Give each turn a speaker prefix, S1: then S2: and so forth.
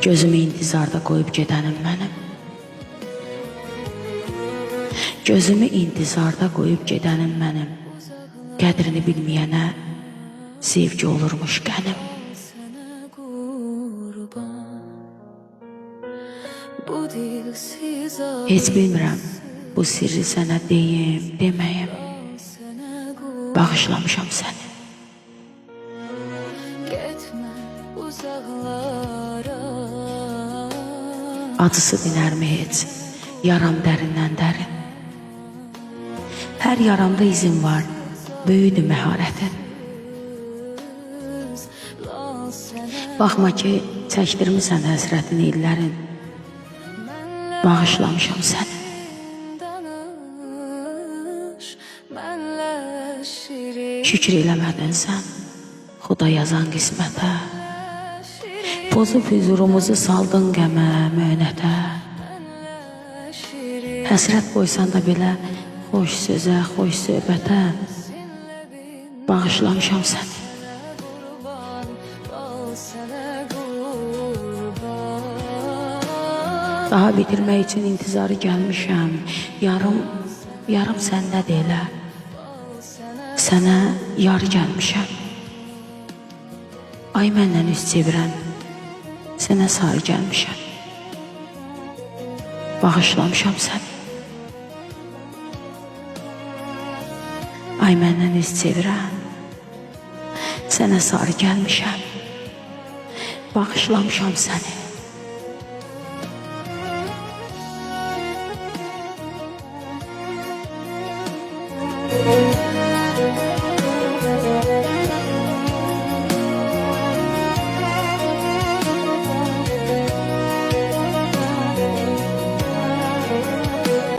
S1: Gözümü intizarda qoyub gedənim mənim. Gözümü intizarda qoyub gedənim mənim. Qədrini bilməyənə sevgi olurmuş qənim. Heç bilmirəm bu sirri sənə deyim, deməyim. Bağışlamışam səni. Acısı dinərmi heç, yaram dərindən dərin. Hər yaramda izin var, böyüdü məharətin. Baxma ki, çəkdirmisən həsrətin illərin. Bağışlamışam səni. Şükür eləmədin sən, Xuda yazan qismətə. Pozub hüzurumuzu saldın qəmə, möhnətə. Həsrət qoysan da belə xoş sözə, xoş söhbətə. Bağışlamışam səni. Daha bitirmək üçün intizarı gəlmişəm. Yarım səndədir elə. Sənə yar gəlmişəm. Ay məndən üst çevirən, sənə sarı gəlmişəm. Bağışlamışam səni. Ay məndən üst çevirən, sənə sarı gəlmişəm. Bağışlamışam səni.